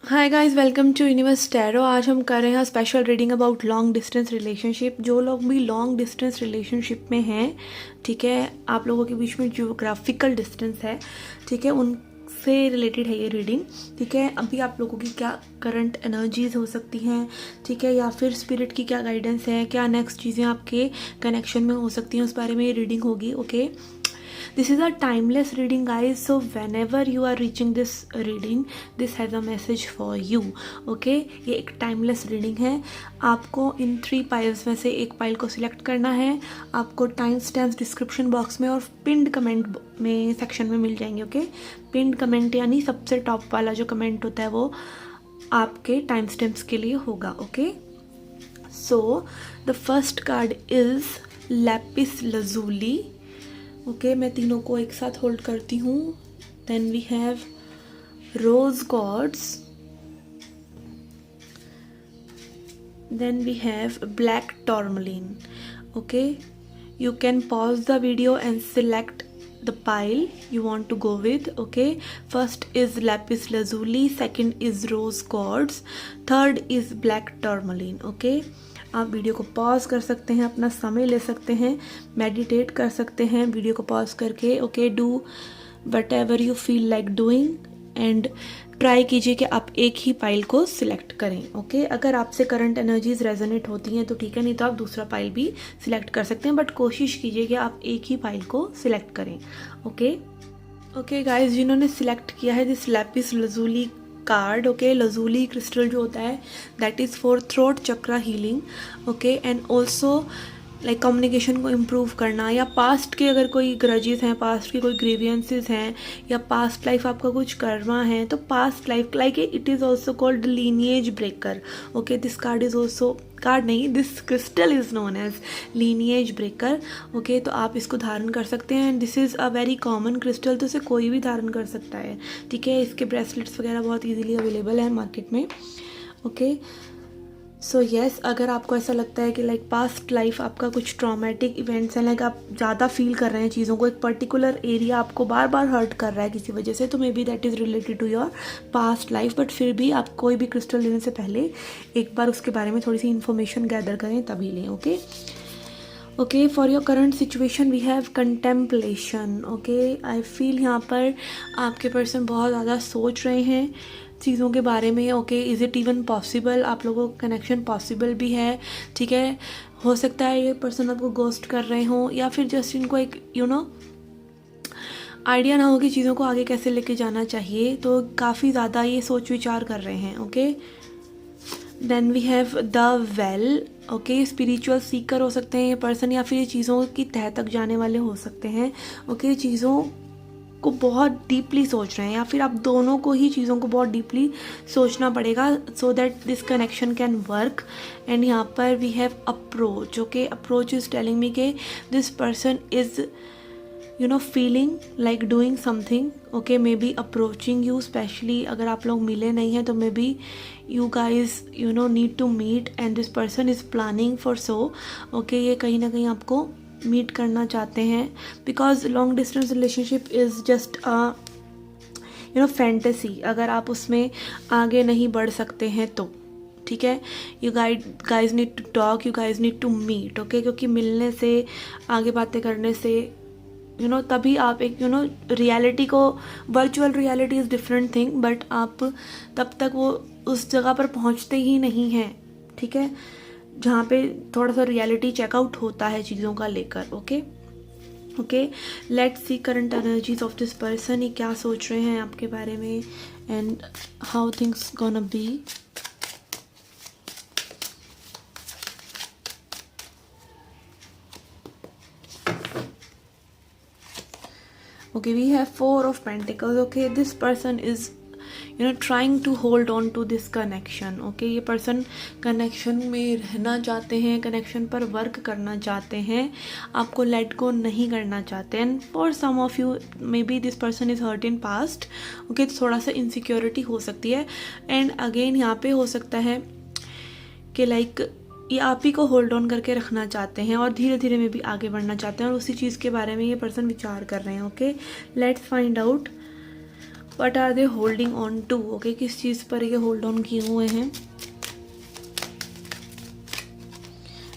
Hi guys, welcome to universe tarot. आज हम कर रहे हैं special reading about long distance relationship. जो लोग भी लॉन्ग डिस्टेंस रिलेशनशिप में हैं, ठीक है, आप लोगों के बीच में जियोग्राफिकल डिस्टेंस है, ठीक है, उनसे रिलेटेड है ये रीडिंग। ठीक है, अभी आप लोगों की क्या करंट एनर्जीज हो सकती हैं, ठीक है, या फिर स्पिरिट की क्या गाइडेंस है, क्या नेक्स्ट चीज़ें आपके कनेक्शन में हो सकती हैं, उस बारे में ये रीडिंग होगी। Okay, this is a timeless reading guys, so whenever you are reaching this reading, this has a message for you. okay, ये एक टाइमलेस रीडिंग है। आपको इन 3 पाइल्स में से एक पाइल को सिलेक्ट करना है। आपको टाइम स्टैम्प्स डिस्क्रिप्शन बॉक्स में और पिंड कमेंट में सेक्शन में मिल जाएंगे। ओके, पिंड कमेंट यानी सबसे टॉप वाला जो कमेंट होता है वो आपके टाइम स्टैम्प्स के लिए होगा। Okay, so the first card is lapis lazuli. Okay, मैं तीनों को एक साथ होल्ड करती हूँ। Then we have rose gods, then we have black tourmaline. Okay, you can pause the video and select the pile you want to go with. okay, first is lapis lazuli, second is rose quartz, third is black tourmaline. okay, आप video को pause कर सकते हैं, अपना समय ले सकते हैं, मेडिटेट कर सकते हैं वीडियो को पॉज करके। Okay, do what ever you feel like doing and try कीजिए कि आप एक ही पाइल को सिलेक्ट करें। ओके, अगर आपसे करंट एनर्जीज रेजोनेट होती हैं तो ठीक है, नहीं तो आप दूसरा पाइल भी सिलेक्ट कर सकते हैं, बट कोशिश कीजिए कि आप एक ही पाइल को सिलेक्ट करें। ओके गाइस, जिन्होंने सिलेक्ट किया है this Lapis lazuli card, okay, lazuli crystal जो होता है that is for throat chakra healing. Okay, and also like communication को इम्प्रूव करना, या पास्ट के अगर कोई ग्रजेस हैं, पास्ट की कोई ग्रीवियंसेस हैं, या पास्ट लाइफ आपका कुछ कर्मा है, तो past life like it is also called lineage breaker. Okay, this card is also card नहीं, this crystal is known as lineage breaker. Okay, तो आप इसको धारण कर सकते हैं। This is a very common crystal, तो इसे कोई भी धारण कर सकता है। ठीक है, इसके ब्रेसलेट्स वगैरह बहुत ईजिली अवेलेबल हैं मार्केट में। ओके, सो येस, अगर आपको ऐसा लगता है कि लाइक पास्ट लाइफ आपका कुछ ट्रॉमेटिक इवेंट्स हैं, लाइक आप ज़्यादा फील कर रहे हैं चीज़ों को, एक पर्टिकुलर एरिया आपको बार बार हर्ट कर रहा है किसी वजह से, तो maybe that is related to your past life. But फिर भी आप कोई भी क्रिस्टल लेने से पहले एक बार उसके बारे में थोड़ी सी इन्फॉर्मेशन गैदर करें तभी लें। Okay, for your current situation we have contemplation. Okay, I feel यहाँ पर आपके पर्सन बहुत ज़्यादा सोच रहे हैं चीज़ों के बारे में। Okay, is it even possible, आप लोगों का कनेक्शन पॉसिबल भी है। ठीक है, हो सकता है ये पर्सन आपको गोस्ट कर रहे हों, या फिर जस्ट इनको एक आइडिया ना हो कि चीज़ों को आगे कैसे लेके जाना चाहिए, तो काफ़ी ज़्यादा ये सोच विचार कर रहे हैं। Okay, then we have the well. Okay, spiritual seeker हो सकते हैं ये पर्सन, या फिर ये चीज़ों की तह तक जाने वाले हो सकते हैं। ओके, चीज़ों को बहुत डीपली सोच रहे हैं, या फिर आप दोनों को ही चीज़ों को बहुत डीपली सोचना पड़ेगा so that this connection can work. And यहाँ पर we have approach. Okay, approach is telling me के this person is feeling like doing something. Okay, maybe approaching you, specially अगर आप लोग मिले नहीं हैं तो maybe you guys need to meet and this person is planning for so. Okay, ये कहीं ना कहीं आपको मीट करना चाहते हैं, because long distance relationship is just fantasy. अगर आप उसमें आगे नहीं बढ़ सकते हैं तो ठीक है, you guys need to talk, you guys need to meet. Okay, क्योंकि मिलने से, आगे बातें करने से तभी आप एक रियलिटी को, virtual reality is different thing, but आप तब तक वो उस जगह पर पहुंचते ही नहीं हैं। ठीक है, जहाँ पे थोड़ा सा रियलिटी चेकआउट होता है चीज़ों का लेकर। Okay, let's C current energies of this person, ये क्या सोच रहे हैं आपके बारे में and how things gonna be. Okay, we have 4 of Pentacles. Okay, this person is trying to hold on to this connection. Okay, ये person connection में रहना चाहते हैं, connection पर work करना चाहते हैं, आपको let go नहीं करना चाहते हैं। And for some of you maybe this person is hurt in past. Okay, तो थोड़ा सा insecurity हो सकती है। And again यहाँ पे हो सकता है कि like ये आप ही को होल्ड ऑन करके रखना चाहते हैं और धीरे धीरे में भी आगे बढ़ना चाहते हैं, और उसी चीज़ के बारे में ये पर्सन विचार कर रहे हैं। Okay, let's find out what are they holding on to, okay, किस चीज़ पर ये होल्ड ऑन किए हुए हैं.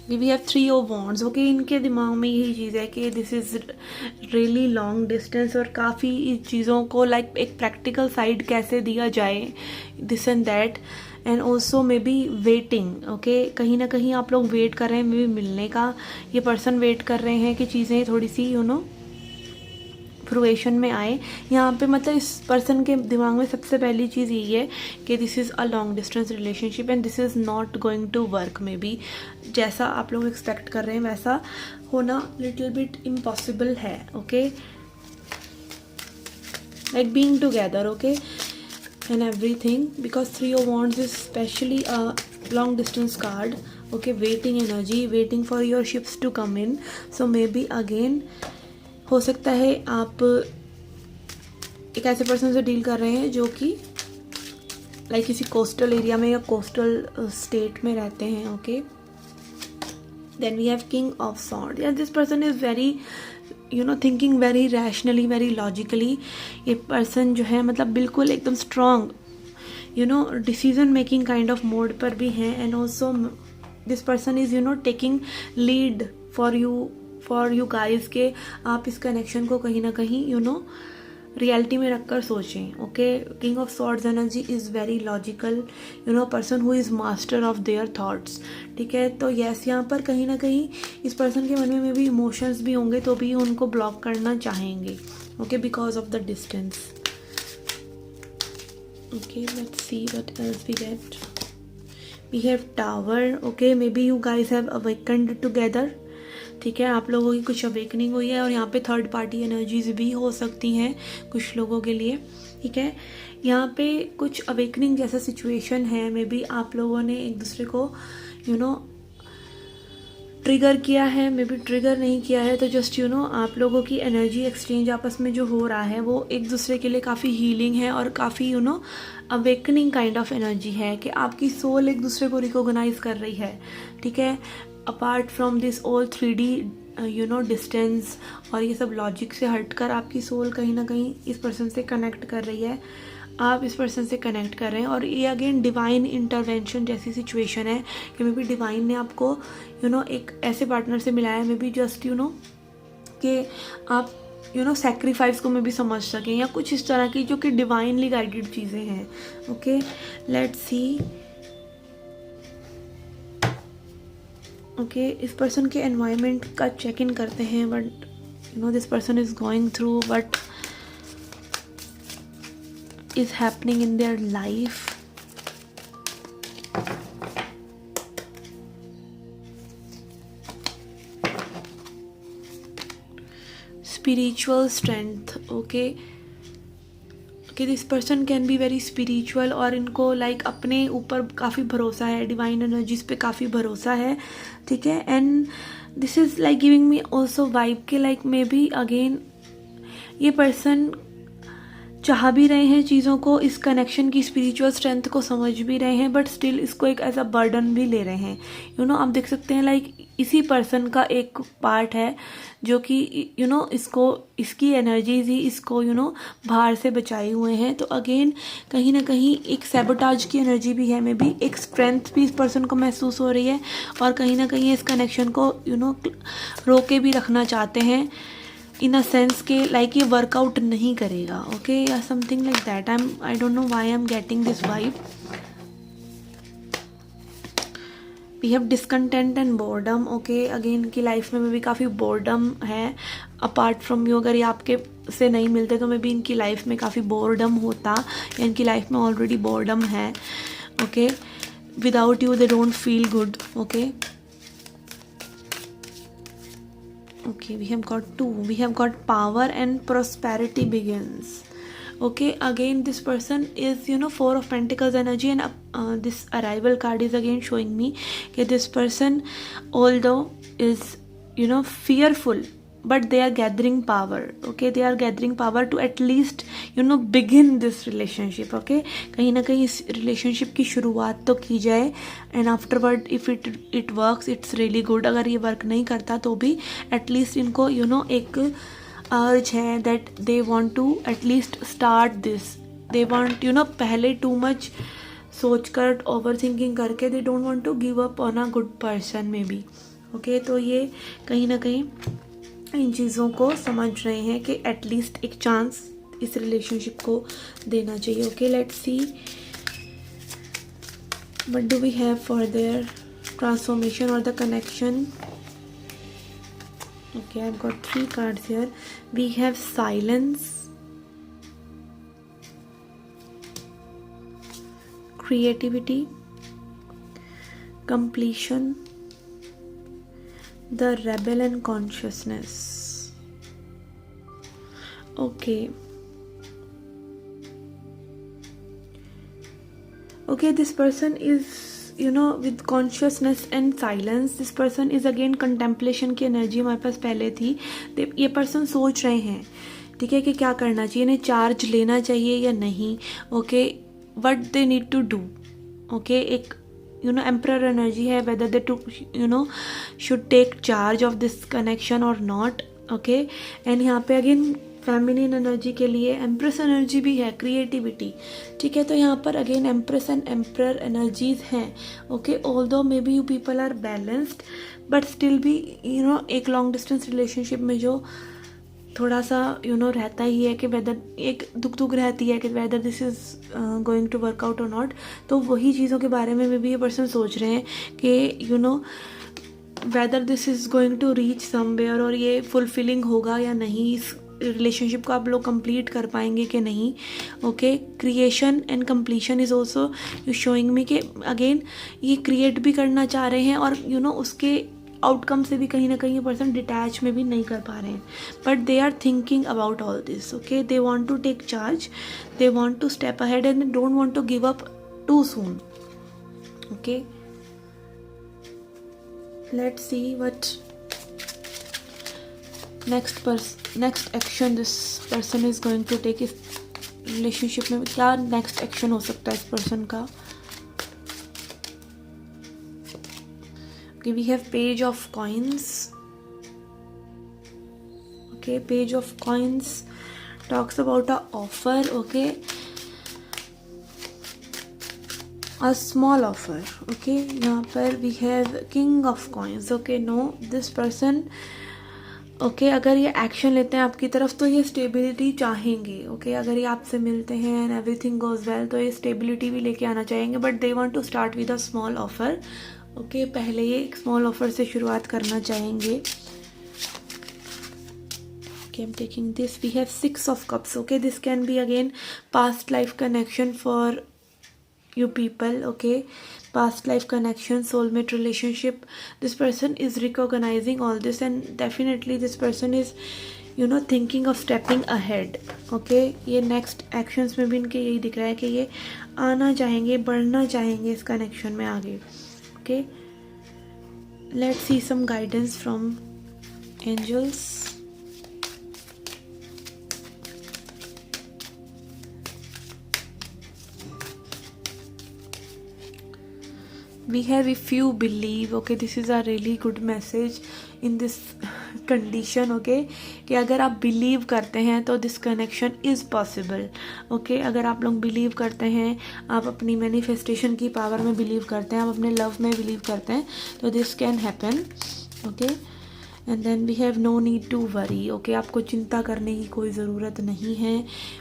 We have 3 of wands, okay, इनके दिमाग में यही चीज़ है कि this is really long distance और काफ़ी इस चीज़ों को लाइक एक प्रैक्टिकल साइड कैसे दिया जाए, this and that. And also may be waiting, okay, कहीं ना कहीं आप लोग वेट कर रहे हैं मे बी मिलने का. ये पर्सन वेट कर रहे हैं कि चीज़ें थोड़ी सी फ्रुएशन में आए. यहाँ पे मतलब इस पर्सन के दिमाग में सबसे पहली चीज़ यही है कि this is a long distance relationship and this is not going to work. Maybe जैसा आप लोग एक्सपेक्ट कर रहे हैं वैसा होना लिटिल बिट इम्पॉसिबल है, okay, like being together, okay, and everything, because 3 of wands is specially a long distance card, okay, waiting energy, waiting for your ships to come in. So may be again हो सकता है आप एक ऐसे person से deal कर रहे हैं जो कि लाइक किसी कोस्टल एरिया में या कोस्टल स्टेट में रहते हैं, okay. Then we have king of sword. Yeah this person is very thinking very rationally, very logically. ये पर्सन जो है मतलब बिल्कुल एकदम strong decision making kind of mode पर भी हैं. And also this person is taking lead for you guys के आप इस कनेक्शन को कहीं ना कहीं रियलिटी में रखकर सोचें, okay. King of swords energy is very logical, person who is master of their thoughts, ठीक है. तो यस, यहाँ पर कहीं ना कहीं इस पर्सन के मन में भी इमोशंस भी होंगे तो भी उनको ब्लॉक करना चाहेंगे, okay, because of the distance. Okay, let's see what else we get. We have tower, okay, maybe you guys have awakened together, ठीक है. आप लोगों की कुछ अवेकनिंग हुई है और यहाँ पे थर्ड पार्टी एनर्जीज भी हो सकती हैं कुछ लोगों के लिए, ठीक है. यहाँ पे कुछ अवेकनिंग जैसा सिचुएशन है. मे बी आप लोगों ने एक दूसरे को ट्रिगर किया है, मे बी ट्रिगर नहीं किया है. तो जस्ट आप लोगों की एनर्जी एक्सचेंज आपस में जो हो रहा है वो एक दूसरे के लिए काफ़ी हीलिंग है और काफ़ी अवेकनिंग काइंड ऑफ एनर्जी है कि आपकी सोल एक दूसरे को रिकॉग्नाइज कर रही है, ठीक है. Apart from this all 3D distance और ये सब लॉजिक से हटकर आपकी सोल कहीं ना कहीं इस पर्सन से कनेक्ट कर रही है, आप इस पर्सन से कनेक्ट कर रहे हैं. और ये अगेन डिवाइन इंटरवेंशन जैसी सिचुएशन है कि मे बी डिवाइन ने आपको एक ऐसे पार्टनर से मिलाया है, मे बी जस्ट कि आप सेक्रीफाइस को मे भी समझ सकें या कुछ इस तरह की जो कि डिवाइनली गाइडेड चीज़ें हैं, ओके. लेट्स सी, ओके, इस पर्सन के एनवायरनमेंट का चेक इन करते हैं. But this person is going through what is happening in their life. Spiritual strength, okay, कि this person can be very spiritual और इनको लाइक अपने ऊपर काफ़ी भरोसा है, डिवाइन एनर्जीज पे काफ़ी भरोसा है, ठीक है. And this is like giving me also vibe के लाइक मे बी अगेन ये पर्सन चाह भी रहे हैं चीज़ों को, इस कनेक्शन की स्पिरिचुअल स्ट्रेंथ को समझ भी रहे हैं, बट स्टिल इसको एक ऐसा बर्डन भी ले रहे हैं. आप देख सकते हैं लाइक इसी पर्सन का एक पार्ट है जो कि इसको इसकी एनर्जीज ही इसको बाहर से बचाए हुए हैं. तो अगेन कहीं ना कहीं एक सैबोटाज की एनर्जी भी है, मे बी एक स्ट्रेंथ भी इस पर्सन को महसूस हो रही है और कहीं ना कहीं इस कनेक्शन को रोके भी रखना चाहते हैं इन अ सेंस के लाइक ये वर्कआउट नहीं करेगा, ओके, या something like that. I don't know why I am getting this vibe. We have discontent and boredom, okay, again इनकी लाइफ में भी काफ़ी बोर्डम है. अपार्ट फ्रॉम यू, अगर ये आपके से नहीं मिलते तो मे बी इनकी लाइफ में काफ़ी बोर्डम होता या इनकी लाइफ में ऑलरेडी बोर्डम है, okay. Without you they don't feel good, okay. Okay, we have got 2. We have got power and prosperity begins. Okay, again this person is 4 of Pentacles energy and this arrival card is again showing me that this person although is fearful but they are gathering power, okay, they are gathering power to at least begin this relationship, okay. कहीं ना कहीं इस relationship की शुरुआत तो की जाए and afterward if it works it's really good. अगर ये work नहीं करता तो भी at least इनको एक urge है that they want to at least start this they want पहले टू मच सोच कर ओवर थिंकिंग करके they don't want to give up on a good person may be. Okay, तो ये कहीं ना कहीं इन चीज़ों को समझ रहे हैं कि एटलीस्ट एक चांस इस रिलेशनशिप को देना चाहिए। Okay, let's C what do we have for their transformation or the connection. Okay, I've got 3 cards here. We have silence, creativity, completion, the rebel and consciousness. Okay, this person is with consciousness and silence. This person is again contemplation की energy हमारे पास पहले थी। ये person सोच रहे हैं, ठीक है, कि क्या करना चाहिए, इन्हें चार्ज लेना चाहिए या नहीं। Okay, what they need to do. Okay, एक एम्परर एनर्जी है, whether they two should take charge of this connection और नॉट। ओके, एंड यहाँ पे अगेन फेमिनिन एनर्जी के लिए एम्प्रेस एनर्जी भी है, क्रिएटिविटी, ठीक है। तो यहाँ पर again empress and emperor energies हैं। Okay, although maybe you people are balanced but still भी एक लॉन्ग डिस्टेंस रिलेशनशिप में जो थोड़ा सा रहता ही है कि वेदर एक दुख रहती है कि whether this is going to work out और नॉट। तो वही चीज़ों के बारे में भी ये पर्सन सोच रहे हैं कि whether this is going to reach somewhere, और ये फुलफिलिंग होगा या नहीं, इस रिलेशनशिप को आप लोग कंप्लीट कर पाएंगे कि नहीं। Okay, creation and completion is also you showing me कि अगेन ये क्रिएट भी करना चाह रहे हैं और उसके आउटकम से भी कहीं ना कहीं ये पर्सन डिटैच में भी नहीं कर पा रहे हैं, but they are thinking about all this. Okay, they want to take charge, they want to step ahead and don't want to give up too soon. Okay, let's see what next action this person is going to take. इस relationship में क्या next action हो सकता है इस पर्सन का। Okay, we have page of coins. Okay, page of coins talks about a offer. Okay, a small offer. Okay, यहाँ पर we have king of coins. Okay, no, this person okay अगर ये एक्शन लेते हैं आपकी तरफ तो ये स्टेबिलिटी चाहेंगे। ओके, अगर ये आपसे मिलते हैं एंड एवरीथिंग गोज वेल तो ये स्टेबिलिटी भी लेके आना चाहेंगे, but they want to start with a small offer. Okay, पहले ये एक स्मॉल ऑफर से शुरुआत करना चाहेंगे। Okay, I am taking this, we have 6 of cups. Okay, this can be again past life connection for you people. Okay, past life connection, soulmate relationship. This person is recognizing all this and definitely this person is thinking of stepping ahead. Okay, ये next actions में भी इनके यही दिख रहा है कि ये आना चाहेंगे, बढ़ना चाहेंगे इस कनेक्शन में आगे। Okay, let's see some guidance from angels. We have if you believe. Okay, this is a really good message in this condition. Okay, कि अगर आप बिलीव करते हैं तो this connection is possible. Okay, अगर आप लोग बिलीव करते हैं, आप अपनी मैनिफेस्टेशन की पावर में बिलीव करते हैं, आप अपने लव में बिलीव करते हैं, तो this can happen. Okay, and then we have no need to worry. Okay, आपको चिंता करने की कोई ज़रूरत नहीं है।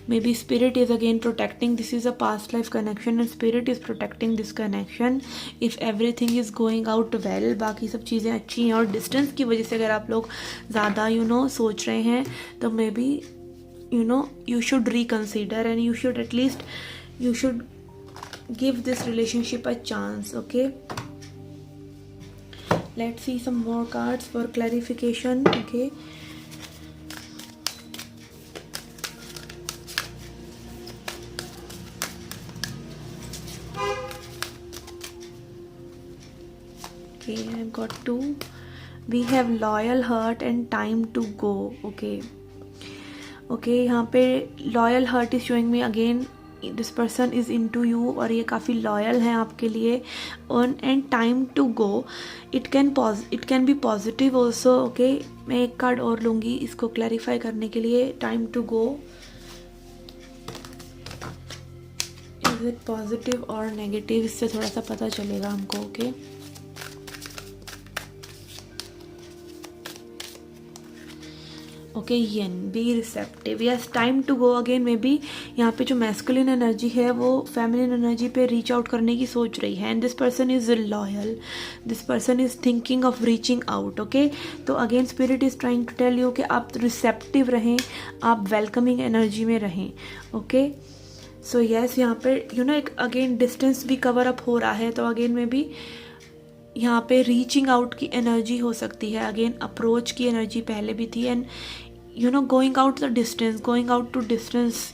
Maybe spirit is again protecting, this is a past life connection and spirit is protecting this connection if everything is going out well. बाकी सब चीज़ें अच्छी हैं और डिस्टेंस की वजह से अगर आप लोग ज़्यादा सोच रहे हैं तो may be you should reconsider and you should give this relationship a chance. Okay, let's see some more cards for clarification. Okay, I've got 2. We have loyal heart and time to go. Okay, यहाँ पे loyal heart is showing me again this person is into you और ये काफ़ी loyal है आपके लिए। and time to go, it can be positive also. Okay, मैं एक कार्ड और लूँगी इसको clarify करने के लिए। time to go, is it positive और नेगेटिव, इससे थोड़ा सा पता चलेगा हमको. ओके ओके, येन, be receptive. Yes, time to go again. Maybe यहाँ पे जो मैस्कुलिन एनर्जी है वो फेमिनिन एनर्जी पे रीच आउट करने की सोच रही है. And this person is loyal, this person is thinking of reaching out. Okay, तो again spirit is trying to tell you कि आप रिसेप्टिव रहें, आप वेलकमिंग एनर्जी में रहें. ओके, सो यस, यहाँ पे एक अगेन डिस्टेंस भी कवर अप हो रहा है. तो अगेन में भी यहाँ पे रीचिंग आउट की एनर्जी हो सकती है. अगेन अप्रोच की एनर्जी पहले भी थी. And going out the distance, going out to distance,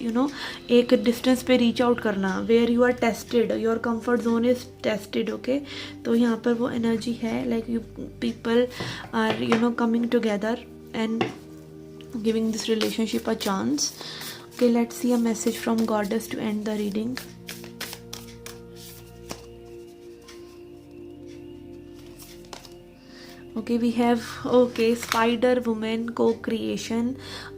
एक डिस्टेंस पे रीच आउट करना, where you are tested, your comfort zone is tested. Okay, तो यहाँ पर वो एनर्जी है, like you people are coming together and giving this relationship a chance. Okay, let's see a message from goddess to end the reading. Okay, we have spider woman, co-creation.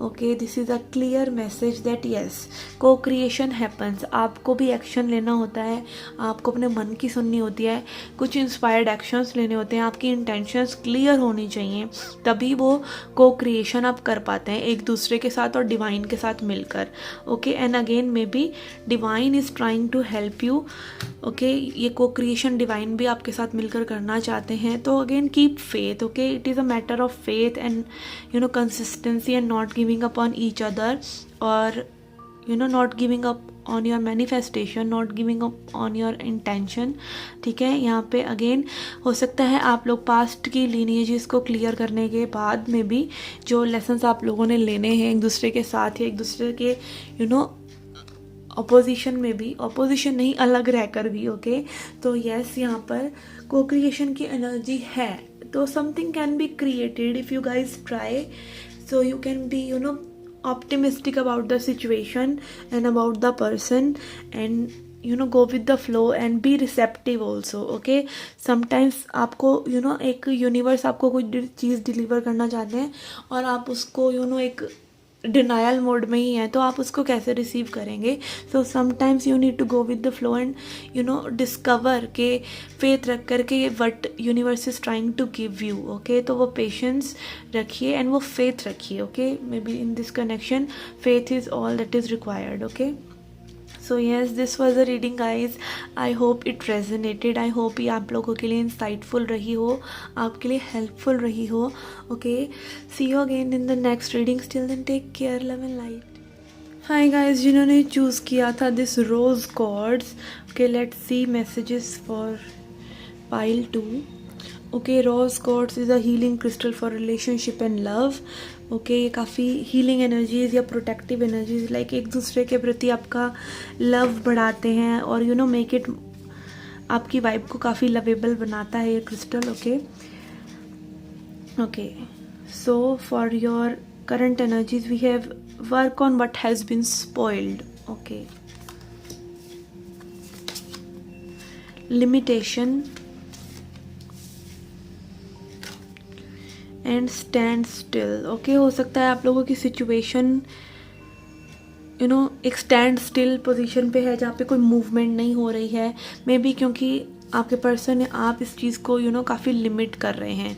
Okay, this is a clear message that yes, co-creation happens. आपको भी action लेना होता है, आपको अपने मन की सुननी होती है, कुछ इंस्पायर्ड एक्शंस लेने होते हैं, आपकी इंटेंशंस क्लियर होनी चाहिए, तभी वो co-creation आप कर पाते हैं एक दूसरे के साथ और डिवाइन के साथ मिलकर. Okay, and again maybe divine is trying to help you. Okay, ये co-creation डिवाइन भी आपके साथ मिलकर करना चाहते हैं. तो again keep faith. Okay, it is a matter of faith and consistency and not giving up on each other, or not giving up on your manifestation, not giving up on your intention. ठीक है, यहाँ पे again हो सकता है आप लोग past की लीनिएजेस को क्लियर करने के बाद में भी जो लेसन्स आप लोगों ने लेने हैं एक दूसरे के साथ या एक दूसरे के अपोजिशन में भी, अपोजिशन नहीं अलग रहकर भी. ओके, तो यस, यहाँ पर को-क्रिएशन की एनर्जी है. तो something can be created if you guys try. So you can be optimistic about the situation and about the person, and go with the flow and be receptive also. Okay, sometimes आपको एक universe आपको कुछ चीज़ deliver करना चाहते हैं और आप उसको एक डिनायल मोड में ही है, तो आप उसको कैसे रिसीव करेंगे. So sometimes you need to go with the flow and discover के फेथ रख करके what universe is trying to give you. Okay, तो वो पेशेंस रखिए एंड वो फेथ रखिए. Okay, maybe in this connection faith is all that is required. Okay, so yes, this was a reading guys. I hope it resonated. I hope ये आप लोगों के लिए इंसाइटफुल रही हो, आपके लिए हेल्पफुल रही हो. Okay, see you again in the next reading. Still then take care, love and light. Hi guys, जिन्होंने चूज़ किया था this rose quartz. Okay, let's see messages for pile 2. Okay, rose quartz is a healing crystal for relationship and love. Okay, ये काफ़ी healing energies या protective energies, like एक दूसरे के प्रति आपका लव बढ़ाते हैं और मेक इट, आपकी वाइब को काफ़ी लवेबल बनाता है ये crystal. Okay okay, so for your current energies we have work on what has been spoiled. Okay, limitation and stand still. Okay, हो सकता है आप लोगों की सिचुएशन एक स्टैंड स्टिल पोजीशन पे है जहाँ पे कोई मूवमेंट नहीं हो रही है. मे बी क्योंकि आपके पर्सन है, आप इस चीज़ को काफ़ी लिमिट कर रहे हैं,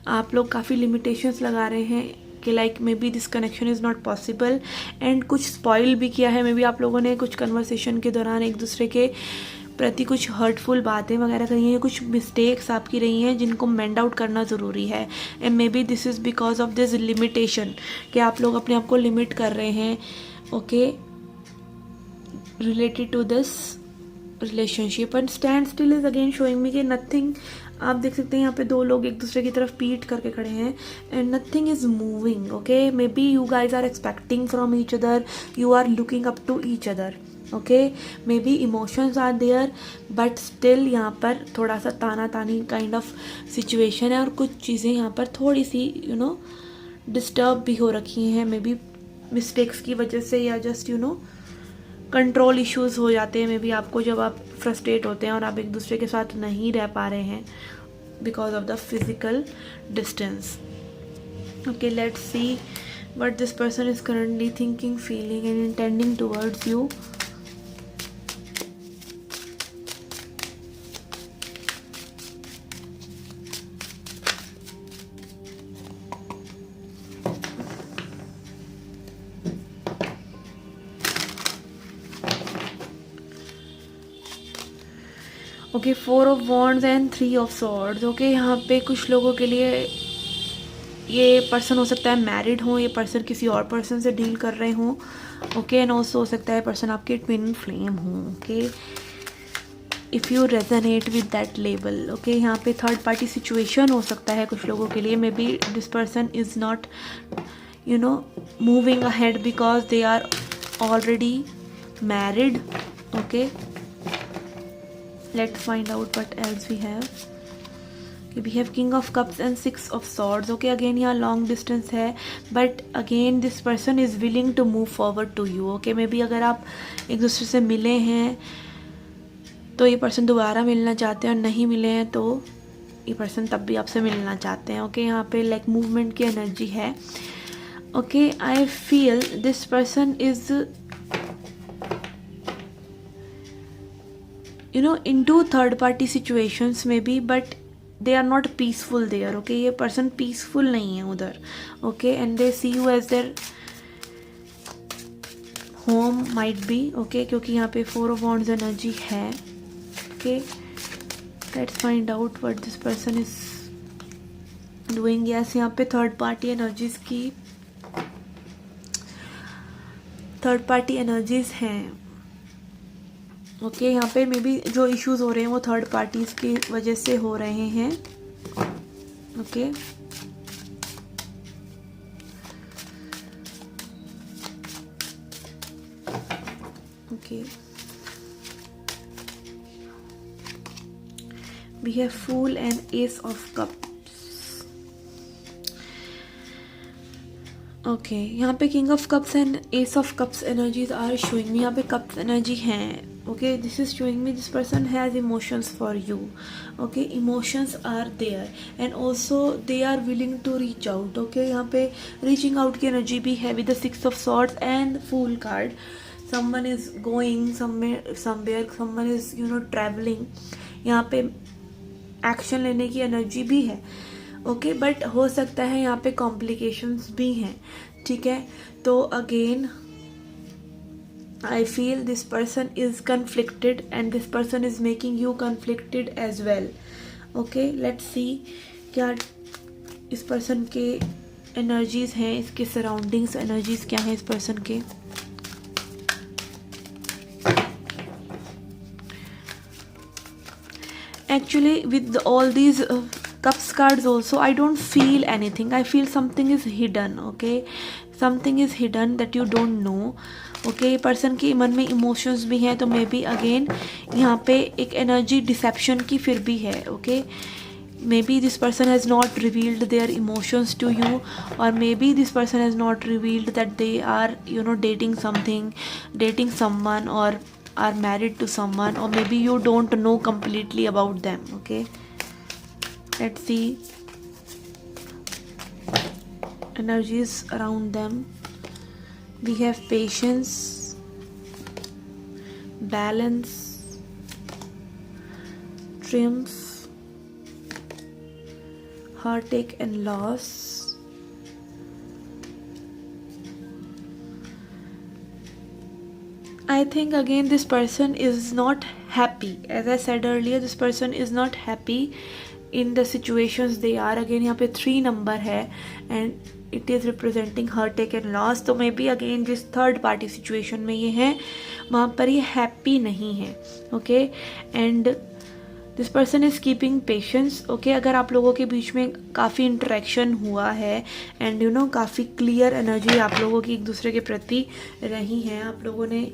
आप लोग काफ़ी लिमिटेशंस लगा रहे हैं कि like maybe this connection is not possible. And कुछ स्पॉइल भी किया है. मे बी आप लोगों ने कुछ कन्वर्सेशन के दौरान एक दूसरे के प्रति कुछ हर्टफुल बातें वगैरह करी हैं, कुछ मिस्टेक्स आपकी रही हैं जिनको मेंड आउट करना ज़रूरी है. And may be this is because of this limitation कि आप लोग अपने आप को लिमिट कर रहे हैं. Okay, related to this relationship. And stand still is again showing me कि नथिंग, आप देख सकते हैं यहाँ पे दो लोग एक दूसरे की तरफ पीठ करके खड़े हैं and nothing is moving. Okay, maybe you guys are expecting from each other, you are looking up to each other. Okay, maybe emotions are there but still यहाँ पर थोड़ा सा ताना तानी काइंड ऑफ सिचुएशन है और कुछ चीज़ें यहाँ पर थोड़ी सी डिस्टर्ब भी हो रखी हैं. मे बी मिस्टेक्स की वजह से या जस्ट कंट्रोल इश्यूज हो जाते हैं. मे बी आपको जब आप फ्रस्ट्रेट होते हैं और आप एक दूसरे के साथ नहीं रह पा रहे हैं because of the physical distance. Okay, let's C what this person is currently thinking, feeling and intending towards you. Okay, 4 of wands and 3 of swords. Okay, यहाँ पे कुछ लोगों के लिए ये पर्सन हो सकता है मैरिड हो, ये पर्सन किसी और पर्सन से डील कर रहे हों। ओके, एंड ऑल्सो हो सकता है पर्सन आपके ट्विन फ्लेम हो। Okay, if you resonate with that label. Okay, यहाँ पे थर्ड पार्टी सिचुएशन हो सकता है कुछ लोगों के लिए। May be this person is not moving ahead because they are already married. Okay, let's find out what else we have. Okay, we have King of Cups and 6 of Swords. Okay, again यहाँ long distance है, but again this person is willing to move forward to you. Okay, maybe अगर आप एक दूसरे से मिले हैं तो ये पर्सन दोबारा मिलना चाहते हैं, और नहीं मिले हैं तो ये पर्सन तब भी आपसे मिलना चाहते हैं। ओके, यहाँ पे लाइक मूवमेंट की एनर्जी है। Okay, I feel this person is into third party situations maybe, but they are not peaceful there. Okay, ये person peaceful नहीं है उधर। Okay, and they see you as their home might be. Okay, क्योंकि यहाँ पे 4 of wands energy है। Okay, let's find out what this person is doing. Yes, यहाँ पे थर्ड पार्टी एनर्जीज हैं। ओके, यहाँ पे मे बी जो इश्यूज हो रहे हैं वो थर्ड पार्टीज की वजह से हो रहे हैं। Okay, okay, we have fool and ace of cups. Okay, यहाँ पे king of cups and ace of cups energies are showing me. यहाँ पे कप्स एनर्जी हैं। Okay, this is showing me this person has emotions for you. Okay, emotions are there and also they are willing to reach out. Okay, यहाँ पे reaching out की energy भी है with the 6 of swords and fool card. Someone is going somewhere, someone is travelling. यहाँ पे action लेने की energy भी है। ओके, बट हो सकता है यहाँ पे कॉम्प्लिकेशंस भी हैं। ठीक है, तो again I feel this person is conflicted and this person is making you conflicted as well. Okay, let's see क्या इस पर्सन के एनर्जीज हैं, इसके सराउंडिंग्स एनर्जीज क्या हैं इस पर्सन के। Actually, with all these cups cards also, I don't feel anything. I feel something is hidden. Okay, something is hidden that you don't know. Okay, person के मन में इमोशंस भी हैं, तो मे बी अगेन यहाँ पे एक एनर्जी डिसेप्शन की फिर भी है। Okay, maybe this person has not revealed their emotions to you, और maybe this person has not revealed that they are dating something, dating someone, or are married to someone, or maybe you don't know completely about them. Okay, let's see energies around them. We have patience, balance, triumph, heartache and loss. I think again this person is not happy. As I said earlier, this person is not happy in the situations they are. Again यहाँ पे 3 number है and it is representing heartache and loss. तो may be again जिस third party situation में ये है वहाँ पर ये हैप्पी नहीं है। Okay, and this person is keeping patience. Okay, अगर आप लोगों के बीच में काफ़ी इंटरेक्शन हुआ है एंड काफ़ी क्लियर एनर्जी आप लोगों की एक दूसरे के प्रति रही हैं, आप लोगों ने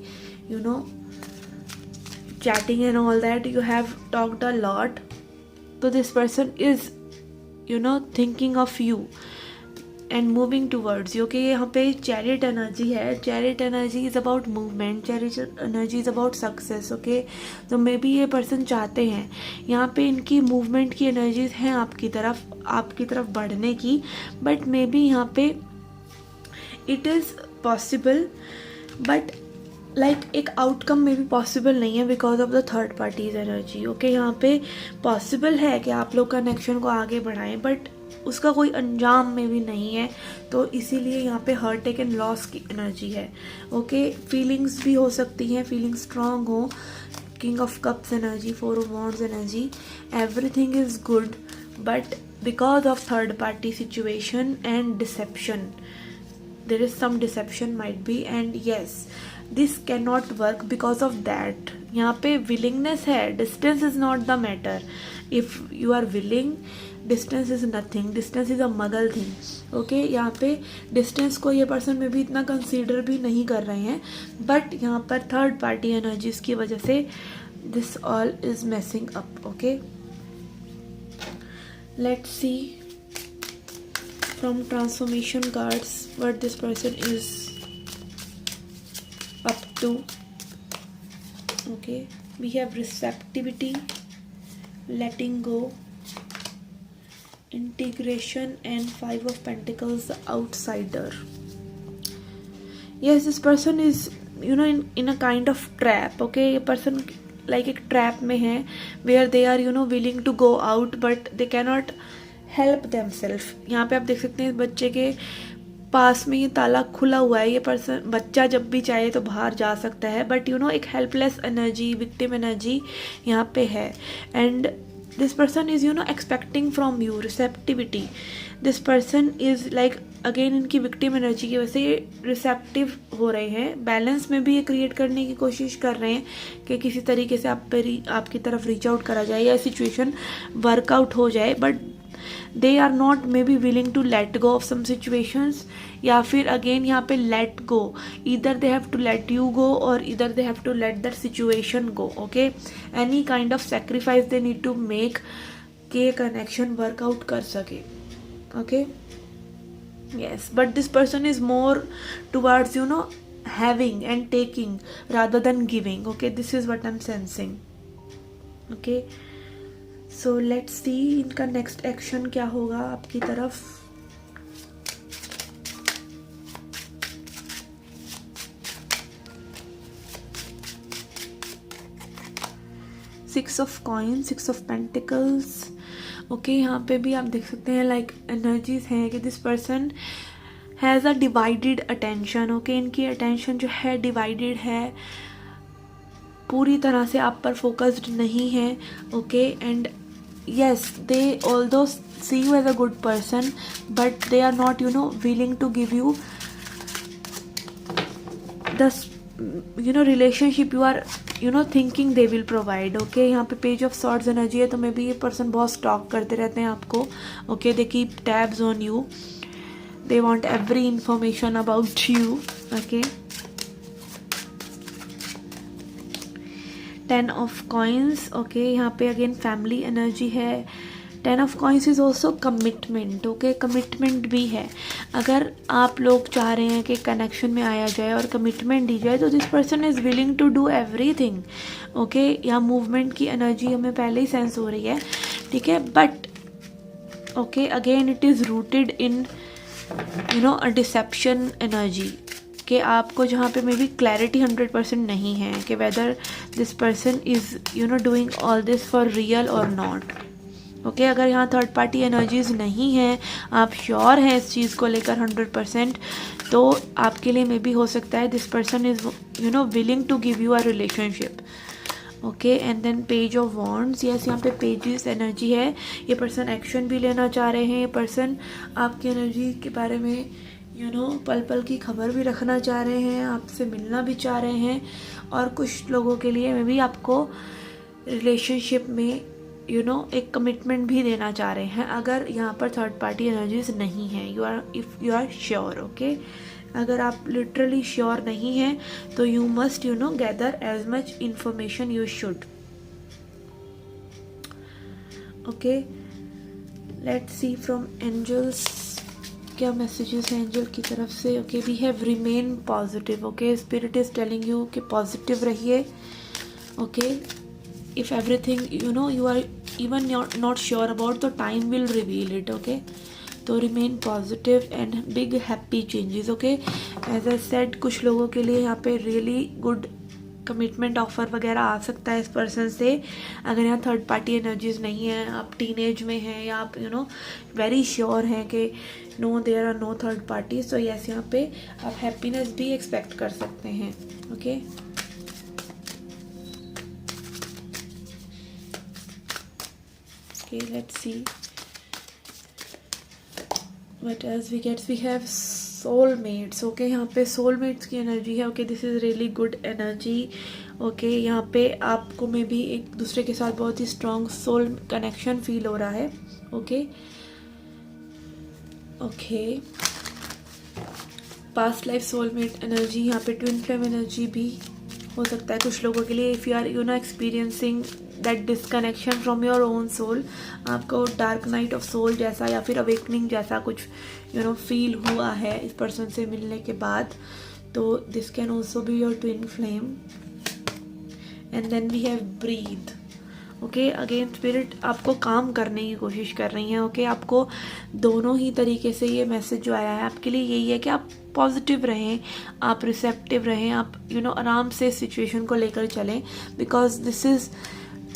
chatting and all that, you have talked a lot, so this person is thinking of you and moving towards you. Okay, यहाँ पे chariot energy है। chariot energy is about movement, chariot energy is about success. Okay, तो may be ये person चाहते हैं, यहाँ पे इनकी मूवमेंट की एनर्जीज हैं आपकी तरफ बढ़ने की, बट मे बी यहाँ पे it is possible, but like एक आउटकम में भी पॉसिबल नहीं है because of the third parties energy. Okay, यहाँ पे पॉसिबल है कि आप लोग कनेक्शन को आगे बढ़ाएं, बट उसका कोई अंजाम में भी नहीं है, तो इसीलिए यहाँ पे हार्ट एंड लॉस की एनर्जी है। ओके, फीलिंग्स भी हो सकती हैं, फीलिंग्स स्ट्रांग हो, King of Cups energy, 4 of Wands energy, everything is good, but because of third party situation and deception, there is some deception might be, and yes, this cannot work because of that. यहाँ पे willingness है, distance is not the matter. If you are willing, distance is nothing, distance is a muggle thing. Okay, यहाँ पे distance को ये person में भी इतना consider भी नहीं कर रहे हैं, but यहाँ पर third party energies की वजह से this all is messing up. Okay, let's see from transformation cards what this person is up to. Okay, we have receptivity, letting go, integration, and 5 of Pentacles, the outsider. Yes, this person is in a kind of trap. Okay, ये person like एक trap में है where they are willing to go out but they cannot help themselves. यहाँ पे आप देख सकते हैं बच्चे के पास में ये ताला खुला हुआ है. ये पर्सन बच्चा जब भी चाहे तो बाहर जा सकता है, बट एक हेल्पलेस एनर्जी, विक्टिम एनर्जी यहाँ पे है. And this person is expecting from you receptivity. This person is like again इनकी विक्टिम एनर्जी की वजह से ये रिसेप्टिव हो रहे हैं. बैलेंस में भी ये क्रिएट करने की कोशिश कर रहे हैं कि किसी तरीके से आपकी तरफ रीच आउट करा जाए या सिचुएशन वर्कआउट हो जाए, but they are not maybe willing to let go of some situations, या फिर again यहाँ पे let go, either they have to let you go or either they have to let that situation go. Okay, any kind of sacrifice they need to make कि connection work out कर सके. Okay, yes, but this person is more towards having and taking rather than giving. Okay, this is what I'm sensing. Okay, so let's see इनका next action क्या होगा आपकी तरफ. Six of coin, 6 of pentacles. Okay, यहाँ पे भी आप देख सकते हैं लाइक एनर्जीज हैं कि this person has a divided attention. Okay, इनकी अटेंशन जो है डिवाइडेड है, पूरी तरह से आप पर फोकस्ड नहीं है. Okay, and yes, they although see you as a good person but they are not willing to give you the relationship you are thinking they will provide. Okay, यहाँ पे पेज ऑफ सॉर्ड्स एनर्जी है, तो may be ये person बहुत stock करते रहते हैं आपको. Okay, they keep tabs on you, they want every information about you. Okay, 10 of coins. Okay, यहाँ पे अगेन फैमिली एनर्जी है. 10 of coins is also commitment. Okay, commitment भी है. अगर आप लोग चाह रहे हैं कि कनेक्शन में आया जाए और कमिटमेंट दी जाए, तो this person is willing to do everything. Okay, यहाँ मूवमेंट की एनर्जी हमें पहले ही सेंस हो रही है. ठीक है, but okay again it is rooted in a deception energy कि आपको जहाँ पे मे बी क्लैरिटी 100% नहीं है कि whether this person is doing all this for real और नॉट. ओके, अगर यहाँ थर्ड पार्टी एनर्जीज नहीं हैं, आप श्योर हैं इस चीज़ को लेकर 100%, तो आपके लिए मे बी हो सकता है this person is willing to give you a relationship. Okay, and then page of wands. Yes, यहाँ पे पेजेस एनर्जी है. ये पर्सन एक्शन भी लेना चाह रहे हैं. ये पर्सन आपकी एनर्जी के बारे में पल पल की खबर भी रखना चाह रहे हैं, आपसे मिलना भी चाह रहे हैं, और कुछ लोगों के लिए मे बी आपको रिलेशनशिप में एक कमिटमेंट भी देना चाह रहे हैं. अगर यहाँ पर थर्ड पार्टी एनर्जीज नहीं है, if you are sure. Okay, अगर आप लिटरली श्योर नहीं हैं तो you must gather as much information you should. Okay, let's see from angels क्या मैसेजेस हैं एंजल की तरफ से. Okay, we have remain positive. Okay, spirit is telling you कि पॉजिटिव रहिए. Okay, if everything you are even not sure about, तो time will reveal it. Okay, तो remain positive and big happy changes. Okay, as I said, कुछ लोगों के लिए यहाँ पे रियली गुड कमिटमेंट ऑफर वगैरह आ सकता है इस पर्सन से. अगर यहाँ थर्ड पार्टी एनर्जीज नहीं है, आप टीनेज में हैं, या आप वेरी श्योर हैं कि no there are no third parties, तो यस, यहाँ पे आप हैप्पीनेस भी एक्सपेक्ट कर सकते हैं. Okay, Okay, let's see what else we get. We have soulmates. Okay, यहाँ पे soulmates की एनर्जी है. Okay, this is really good energy. Okay, यहाँ पे आपको में भी एक दूसरे के साथ बहुत ही strong soul connection feel हो रहा है. Okay, okay, past life soulmate energy. यहाँ पे twin flame energy भी हो सकता है कुछ लोगों के लिए. If you are experiencing that disconnection from your own soul, आपको डार्क नाइट ऑफ सोल जैसा या फिर अवेकनिंग जैसा कुछ फील हुआ है इस पर्सन से मिलने के बाद, तो this can also be your twin flame. And then we have breath. Okay, again spirit आपको काम करने की कोशिश कर रही हैं. ओके, आपको दोनों ही तरीके से ये मैसेज जो आया है आपके लिए यही है कि आप पॉजिटिव रहें, आप रिसेप्टिव रहें, आप आराम से सिचुएशन को लेकर चलें. Because this is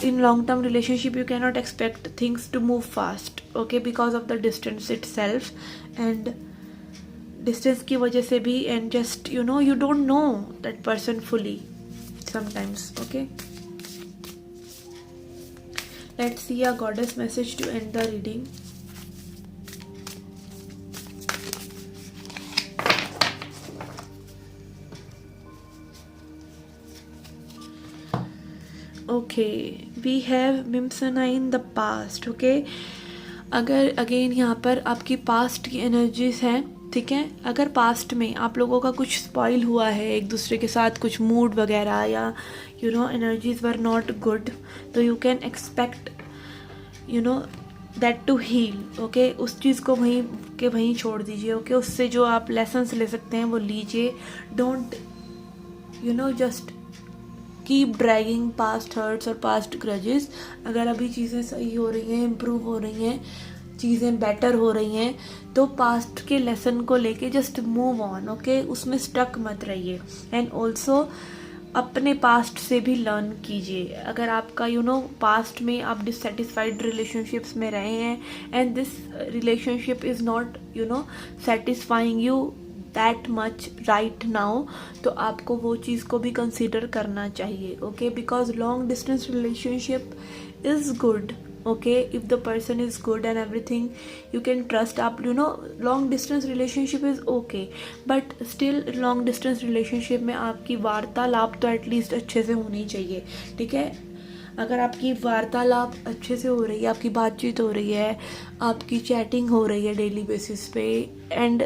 in long term relationship you can not expect things to move fast. Okay, because of the distance itself and distance की वजह से भी. And just you don't know that person fully sometimes. Okay, let's see a goddess message to end the reading. Okay, we have Mimsana in the past. Okay, अगर again यहाँ पर आपकी past की energies हैं, ठीक है. अगर पास्ट में आप लोगों का कुछ स्पॉइल हुआ है एक दूसरे के साथ, कुछ मूड वगैरह या एनर्जीज वर नॉट गुड, तो you can expect that to heal. Okay, उस चीज़ को वहीं छोड़ दीजिए. ओके, उससे जो आप लेसन्स ले सकते हैं वो लीजिए. Don't just keep dragging past hurts और पास्ट ग्रजेस. अगर अभी चीज़ें सही हो रही हैं, इम्प्रूव हो रही हैं, चीज़ें बेटर हो रही हैं, तो पास्ट के लेसन को लेके जस्ट मूव ऑन. ओके, उसमें स्टक मत रहिए. एंड ऑल्सो अपने पास्ट से भी लर्न कीजिए. अगर आपका पास्ट में आप डिससेटिस्फाइड रिलेशनशिप्स में रहे हैं and this relationship is not satisfying you that much right now, तो आपको वो चीज़ को भी कंसीडर करना चाहिए. Okay, because long distance relationship is good. Okay, if the person is good and everything you can trust, आप long distance relationship is okay, but still long distance relationship में आपकी वार्तालाप तो एटलीस्ट अच्छे से होनी चाहिए. ठीक है, अगर आपकी वार्तालाप अच्छे से हो रही है, आपकी बातचीत हो रही है, आपकी चैटिंग हो रही है डेली बेसिस पे, and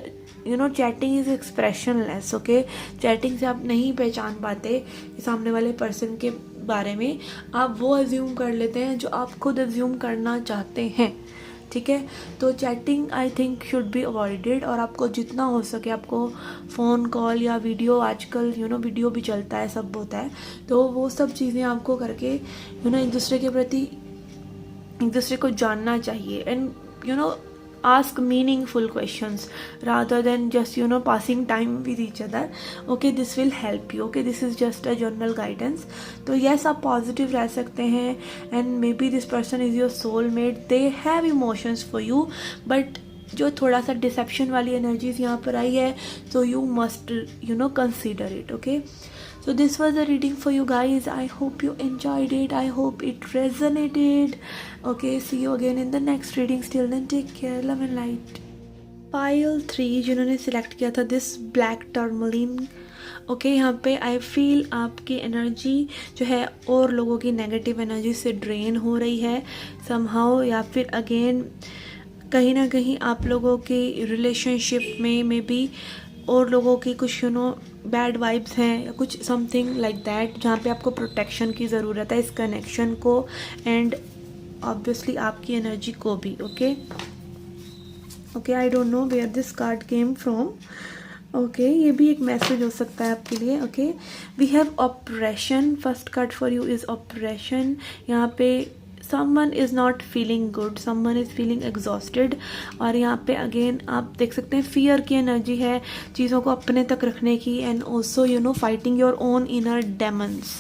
chatting is expressionless. Okay, chatting से आप नहीं पहचान पाते सामने वाले पर्सन के बारे में, आप वो अज्यूम कर लेते हैं जो आप खुद अज्यूम करना चाहते हैं. ठीक है, तो chatting I think should be avoided. और आपको जितना हो सके आपको फ़ोन कॉल या वीडियो, आजकल वीडियो भी चलता है, सब होता है, तो वो सब चीज़ें आपको करके एक दूसरे के प्रति एक दूसरे को जानना चाहिए. And ask meaningful questions rather than just passing time with each other. Okay, this will help you. Okay, this is just a general guidance. तो yes, आप positive रह सकते हैं and maybe this person is your soulmate. They have emotions for you, but जो थोड़ा सा dissipation वाली energies यहाँ पर आई है, so you must consider it. Okay, so this was the reading for you guys. I hope you enjoyed it. I hope it resonated. Okay, see you again in the next reading. Till then, take care. Love and light. Pile 3 जिन्होंने select किया था this black tourmaline. Okay, यहाँ पे I feel आपकी energy जो है और लोगों की नेगेटिव एनर्जी से ड्रेन हो रही है समहाउ, या फिर अगेन कहीं ना कहीं आप लोगों के रिलेशनशिप में मे बी और लोगों की कुछ बैड वाइब्स हैं या कुछ समथिंग लाइक दैट, जहाँ पे आपको प्रोटेक्शन की ज़रूरत है इस कनेक्शन को एंड ऑब्वियसली आपकी एनर्जी को भी. Okay, okay, I don't know where this card came from. Okay, ये भी एक मैसेज हो सकता है आपके लिए. Okay, we have operation. First card for you is operation. यहाँ पे someone is not feeling good, someone is feeling exhausted. और यहाँ पे अगेन आप देख सकते हैं फियर की एनर्जी है, चीज़ों को अपने तक रखने की, and also fighting your own inner Demons.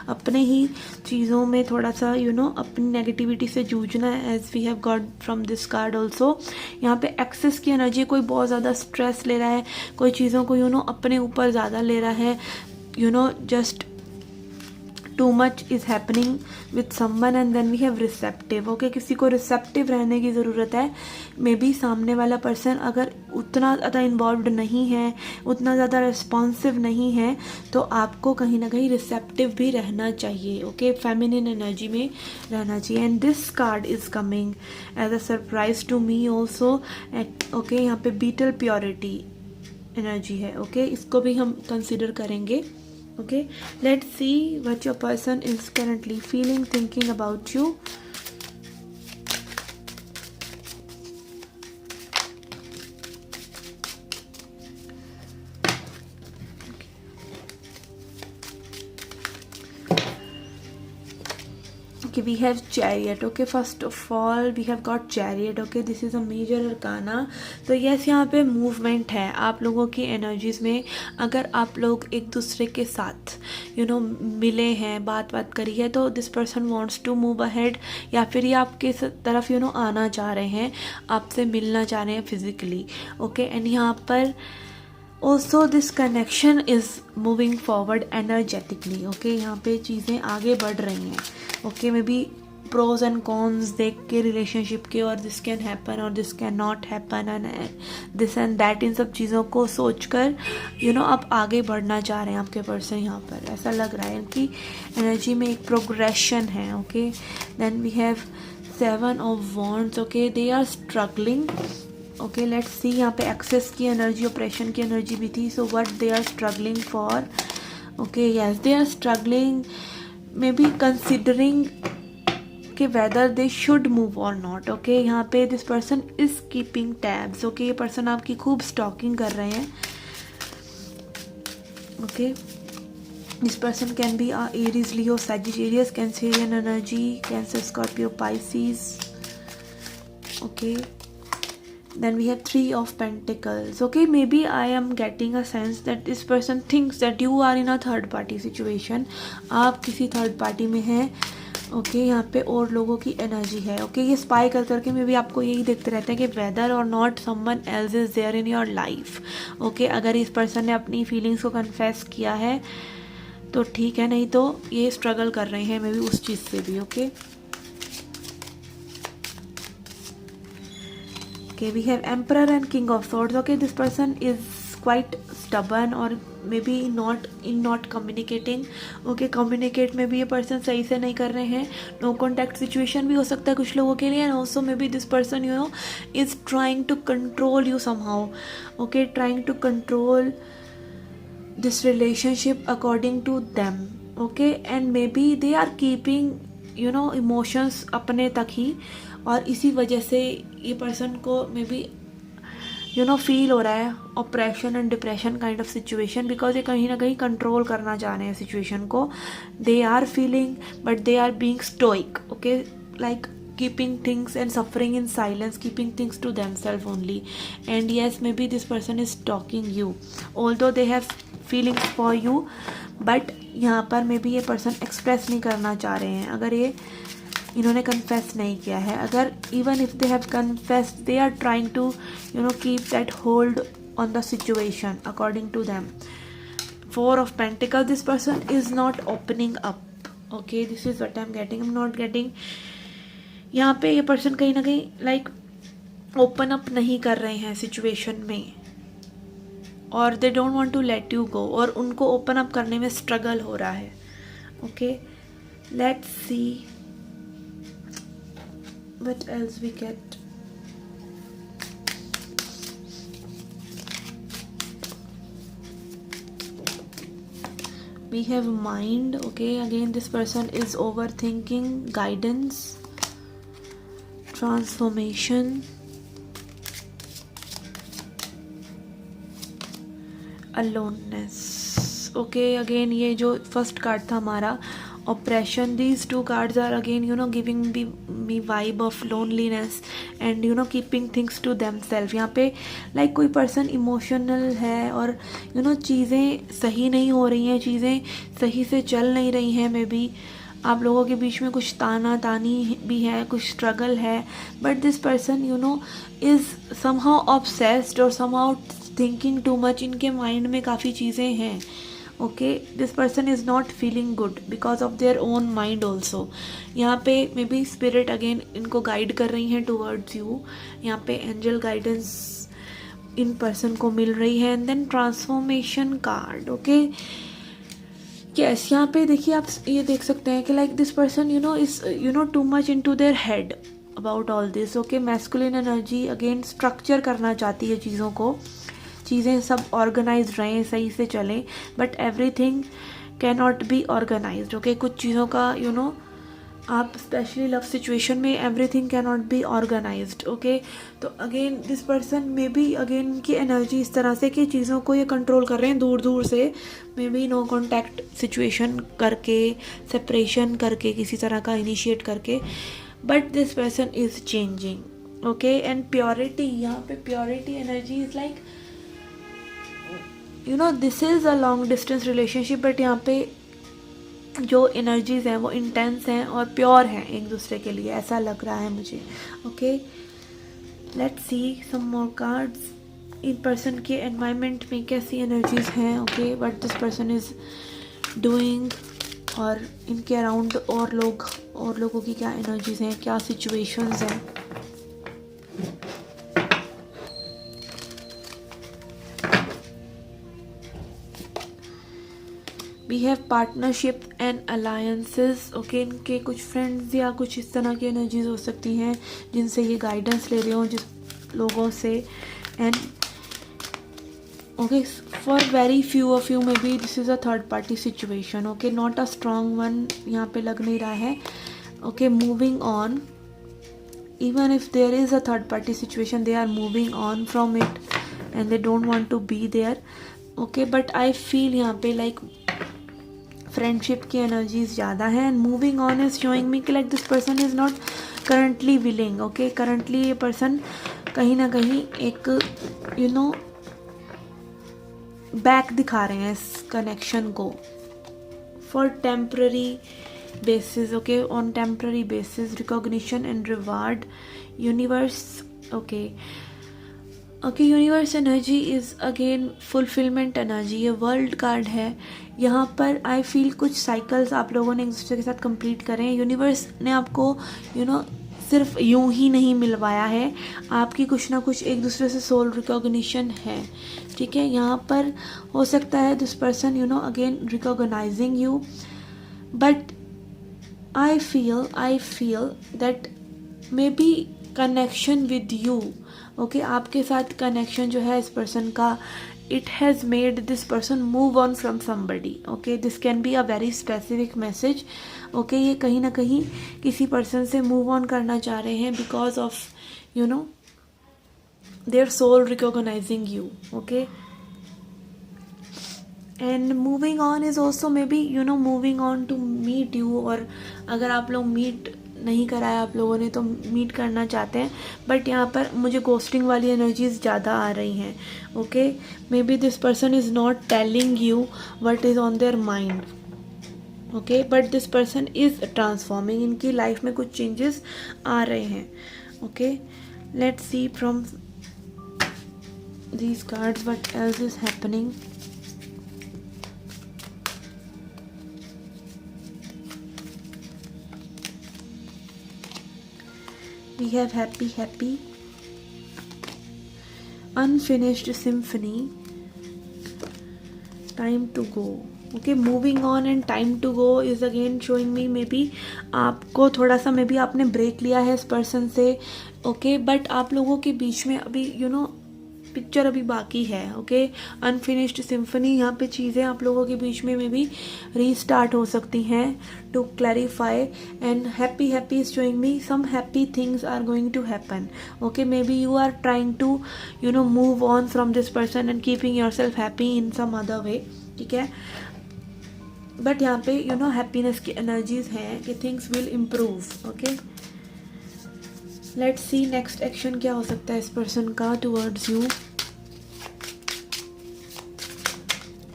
अपने ही चीज़ों में थोड़ा सा अपनी नेगेटिविटी से जूझना है, as we have got from this card also. यहाँ पे एक्सेस की एनर्जी, कोई बहुत ज़्यादा स्ट्रेस ले रहा है, कोई चीज़ों को अपने ऊपर ज़्यादा ले रहा है, just too much is happening with someone and then we have receptive. Okay, किसी को रिसेप्टिव रहने की ज़रूरत है। मे बी सामने वाला पर्सन अगर उतना ज़्यादा इन्वॉल्व नहीं है, उतना ज़्यादा रिस्पॉन्सिव नहीं है, तो आपको कहीं ना कहीं रिसेप्टिव भी रहना चाहिए। ओके, फेमिनिन एनर्जी में रहना चाहिए। And this card is coming as a surprise to me also. Okay, यहाँ पे बीटल प्योरिटी एनर्जी है। ओके, इसको भी हम कंसिडर करेंगे। Okay, let's see what your person is currently feeling, thinking about you. Okay, we have chariot. Okay, first of all we have got chariot. Okay, this is a major arcana. तो yes, यहाँ पे movement है आप लोगों की energies में। अगर आप लोग एक दूसरे के साथ मिले हैं, बात करी है, तो this person wants to move ahead, या फिर ये आपके तरफ आना चाह रहे हैं, आपसे मिलना चाह रहे हैं फिजिकली। ओके, एंड यहाँ पर also this connection is moving forward energetically. Okay, यहाँ पे चीज़ें आगे बढ़ रही हैं। Okay, maybe pros and cons देख के रिलेशनशिप के, और दिस कैन हैपन और this can not happen and this and that, इन सब चीज़ों को सोचकर आप आगे बढ़ना चाह रहे हैं। आपके पर्सन यहाँ पर ऐसा लग रहा है इनकी एनर्जी में एक प्रोग्रेशन है। Okay, then we have 7 of wands. Okay, they are struggling. Okay, let's see, यहाँ पे एक्सेस की एनर्जी, ऑपरेशन की एनर्जी भी थी। So what they are struggling for? Okay, yes, they are struggling, maybe considering कि whether they should move और not. Okay, यहाँ पे this person is keeping tabs. Okay, ये पर्सन आपकी खूब स्टॉकिंग कर रहे हैं। Okay, this person can be Aries, Leo, Sagittarius, Cancerian energy, Cancer, Scorpio, Pisces. Okay, then we have 3 of pentacles. Okay, maybe I am getting a sense that this person thinks that you are in a third party situation. आप किसी third party में हैं। Okay, यहाँ पे और लोगों की energy है। ओके, ये स्पाई कर करके मे बी आपको यही देखते रहते हैं कि वेदर और not someone else is there in your life. Okay, अगर इस पर्सन ने अपनी फीलिंग्स को कन्फेस किया है तो ठीक है, नहीं तो ये स्ट्रगल कर रहे हैं मे बी उस चीज़ से भी। Okay, Okay, we have Emperor and King of Swords. Okay, this person is quite stubborn or maybe not communicating. Okay, communicate में भी ये person सही से नहीं कर रहे हैं। No contact situation भी हो सकता है कुछ लोगों के लिए, and also maybe this person is trying to control you somehow. Okay, trying to control this relationship according to them. Okay, and maybe they are keeping emotions अपने तक ही, और इसी वजह से ये पर्सन को मे बी फील हो रहा है operation and depression kind of situation, because ये कहीं ना कहीं कंट्रोल करना चाह रहे हैं सिचुएशन को। They are feeling but they are being stoic. Okay, like keeping things and suffering in silence, keeping things to themselves only. And yes, maybe this person is stalking you, although they have feelings for you, but यहाँ पर may be ये person express नहीं करना चाह रहे हैं। अगर इन्होंने कन्फेस नहीं किया है, अगर even if they have confessed, they are trying to keep that hold on the situation according to them. 4 of Pentacles, this person is not opening up. Okay, this is what I'm getting. I'm not getting, यहाँ पे ये person कहीं ना कहीं like open up नहीं कर रहे हैं सिचुएशन में, और they don't want to let you go, और उनको ओपन अप करने में स्ट्रगल हो रहा है। Okay, let's C what else we get. We have mind. Okay, again this person is overthinking, guidance, transformation, aloneness. Okay, again ये जो first card था हमारा oppression, these 2 cards are again giving me vibe of loneliness and keeping things to themselves. यहाँ पे like कोई person emotional है और चीज़ें सही नहीं हो रही हैं, चीज़ें सही से चल नहीं रही हैं, मे बी आप लोगों के बीच में कुछ ताना तानी भी है, कुछ स्ट्रगल है, but this person is somehow obsessed और समहाउ थिंकिंग टू मच। इनके माइंड में काफ़ी चीज़ें हैं। Okay, this person is not feeling good because of their own mind also. यहाँ पे मे बी स्पिरिट अगेन इनको गाइड कर रही हैं टूवर्ड्स यू. यहाँ पे एंजल गाइडेंस इन पर्सन को मिल रही है. And then transformation card. Okay, yes, यहाँ पे देखिए आप ये देख सकते हैं कि like this person is too much into their head about all this. Okay, masculine energy again structure करना चाहती है चीज़ों को, चीज़ें सब ऑर्गेनाइज रहें, सही से चलें, but everything can not be organised. Okay, कुछ चीज़ों का आप स्पेशली लव सिचुएशन में everything can not be organised. Okay, तो again this person may be again की एनर्जी इस तरह से कि चीज़ों को ये कंट्रोल कर रहे हैं दूर दूर से, maybe no contact situation करके, सेपरेशन करके, किसी तरह का इनिशिएट करके, but this person is changing. Okay, and purity, यहाँ पे purity energy is like this is a long distance relationship, but यहाँ पे जो एनर्जीज हैं वो इंटेंस हैं और प्योर हैं एक दूसरे के लिए, ऐसा लग रहा है मुझे. Okay, let's see some more cards. इन पर्सन के एनवायरनमेंट में कैसी एनर्जीज हैं. Okay, what this person is doing, और इनके अराउंड और लोगों की क्या एनर्जीज हैं, क्या सिचुएशंस हैं. We have partnership and alliances. Okay, इनके कुछ फ्रेंड्स या कुछ इस तरह की एनर्जीज हो सकती हैं जिनसे ये गाइडेंस ले रहे हो, जिस लोगों से. And okay, for very few of you may be this is a third party situation. Okay, not a strong one यहाँ पे लग नहीं रहा है. Okay, moving on. even if there is a third party situation, they are moving on from it and they don't want to be there. Okay, but I feel यहाँ पे like friendship की energies ज़्यादा है. And moving on is showing me कि like this person is not currently willing. Okay, currently ये person कहीं ना कहीं एक बैक दिखा रहे हैं इस कनेक्शन को for temporary basis. Okay, on temporary basis, recognition and reward. Universe. Okay, universe energy is again fulfilment energy. ये वर्ल्ड कार्ड है. यहाँ पर आई फील कुछ साइकिल्स आप लोगों ने एक दूसरे के साथ कंप्लीट करें. यूनिवर्स ने आपको सिर्फ यूं ही नहीं मिलवाया है, आपकी कुछ ना कुछ एक दूसरे से सोल रिकॉग्निशन है. ठीक है, यहाँ पर हो सकता है this person again recognising you, but I feel that maybe connection with you. Okay, आपके साथ connection जो है इस person का, it has made this person move on from somebody. Okay, this can be a very specific message. Okay, ये कहीं ना कहीं किसी person से move on करना चाह रहे हैं because of their soul recognizing you. Okay, and moving on is also maybe moving on to meet you. और अगर आप लोग मीट नहीं कराया आप लोगों ने तो मीट करना चाहते हैं, बट यहाँ पर मुझे गोस्टिंग वाली एनर्जीज ज़्यादा आ रही हैं. Okay, maybe this person is not telling you what is on their mind. Okay, but this person is transforming. इनकी लाइफ में कुछ चेंजेस आ रहे हैं. Okay, let's see from these cards what else is happening. We have happy, unfinished symphony, time to go. Okay, moving on and time to go is again showing me maybe आपको थोड़ा सा may be आपने break लिया है इस person से. Okay, but आप लोगों के बीच में अभी पिक्चर अभी बाकी है. Okay, unfinished symphony. यहाँ पे चीज़ें आप लोगों के बीच में री रीस्टार्ट हो सकती हैं to clarify. And happy is showing me some happy things are going to happen. Okay, maybe you are trying to move on from this person and keeping yourself happy in some other way. ठीक है, but यहाँ पे happiness की energies हैं कि things will improve. Okay, let's see next action क्या हो सकता है इस पर्सन का टुवर्ड्स यू.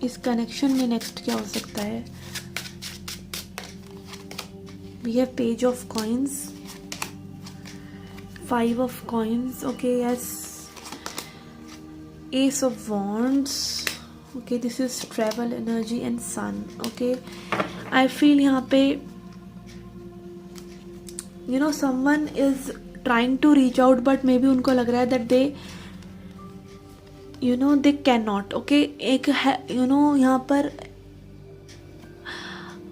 इस कनेक्शन में नेक्स्ट क्या हो सकता है. We have page of coins, 5 of coins. Okay, yes, ace of wands. Okay, this is travel energy and sun. Okay, I feel यहाँ पे someone is trying to reach out, but maybe उनको लग रहा है that they cannot. Okay, एक है यहाँ पर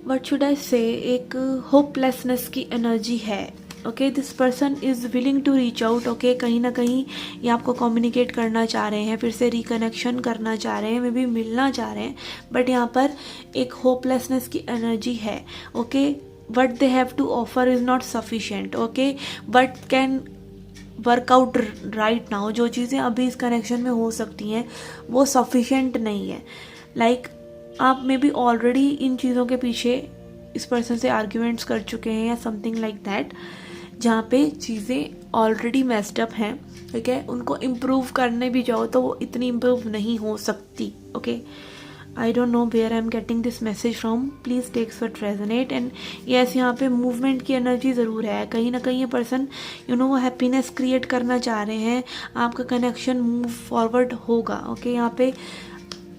what should I say, एक hopelessness की एनर्जी है. Okay, this person is willing to reach out. Okay, कहीं ना कहीं ये आपको कम्युनिकेट करना चाह रहे हैं, फिर से रिकनेक्शन करना चाह रहे हैं, मे बी मिलना चाह रहे हैं, बट यहाँ पर एक होपलेसनेस की एनर्जी है. Okay, what they have to offer is not sufficient. Okay, but can work out right now. जो चीज़ें अभी इस कनेक्शन में हो सकती हैं वो sufficient नहीं है. Like आप मे बी ऑलरेडी इन चीज़ों के पीछे इस पर्सन से आर्ग्यूमेंट्स कर चुके हैं या समथिंग लाइक दैट, जहाँ पे चीज़ें ऑलरेडी मेस्ड अप हैं. ठीक है, उनको इम्प्रूव करने भी जाओ तो वो इतनी इम्प्रूव नहीं हो सकती. Okay, I don't know where I am getting this message from, please takes what resonate. And yes, यहाँ पे मूवमेंट की एनर्जी ज़रूर है. कहीं ना कहीं ये पर्सन वो हैप्पीनेस क्रिएट करना चाह रहे हैं. आपका कनेक्शन मूव फॉरवर्ड होगा. ओके, यहाँ पे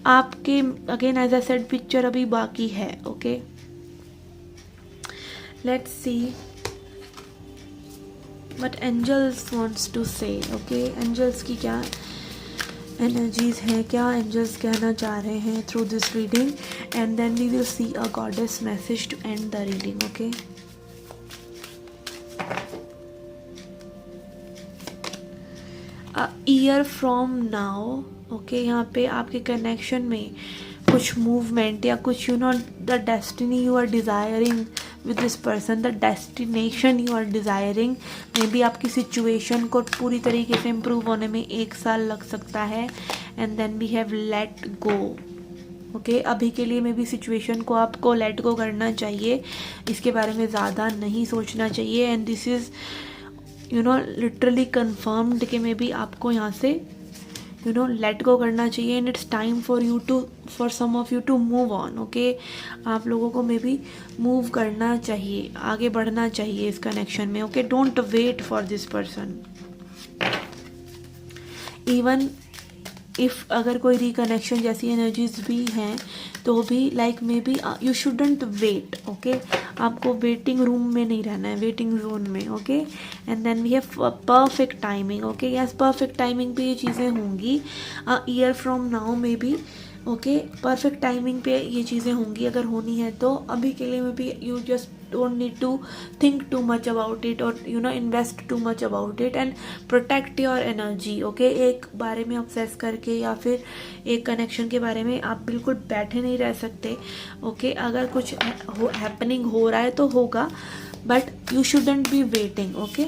आपके again as a said picture अभी बाकी है. Okay, let's see what angels wants to say. Okay, angels की क्या एनर्जीज हैं, क्या एंजल्स कहना चाह रहे हैं through this reading, and then we will see a goddess message to end the reading. Okay, a year from now. Okay, यहाँ पे आपके कनेक्शन में कुछ मूवमेंट या कुछ the destiny you are desiring with this person, the destination you are desiring. Maybe आपकी situation को पूरी तरीके से इम्प्रूव होने में 1 साल लग सकता है. And then we have let go. Okay, अभी के लिए मे बी सिचुएशन को आपको लेट गो करना चाहिए, इसके बारे में ज़्यादा नहीं सोचना चाहिए. And this is literally confirmed कि मे बी आपको यहाँ से लेट गो करना चाहिए. And it's time for some of you to move on. Okay, आप लोगों को मे बी मूव करना चाहिए, आगे बढ़ना चाहिए इस कनेक्शन में. Okay, don't wait for this person. Even if अगर कोई रिकनेक्शन जैसी एनर्जीज भी हैं तो भी like maybe you shouldn't wait. Okay, आपको वेटिंग रूम में नहीं रहना है, वेटिंग जोन में. Okay, and then we have perfect timing. Okay, yes, perfect timing पे ये चीज़ें होंगी. ईयर फ्रॉम नाउ में भी. ओके, परफेक्ट टाइमिंग पे ये चीज़ें होंगी. अगर होनी है तो अभी के लिए में भी you just don't need to think too much about it और invest too much about it and protect your energy. Okay, एक बारे में ऑब्सेस करके या फिर एक कनेक्शन के बारे में आप बिल्कुल बैठे नहीं रह सकते. ओके, अगर कुछ हैपनिंग हो रहा है तो होगा, but you shouldn't be waiting. Okay,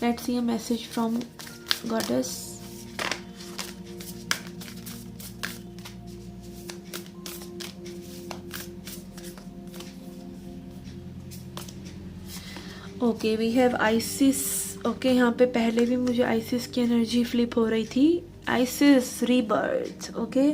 let's see a message from goddess. Okay, we have Isis. Okay, यहाँ पे पहले भी मुझे आइसिस की एनर्जी फ्लिप हो रही थी. Isis rebirth. Okay,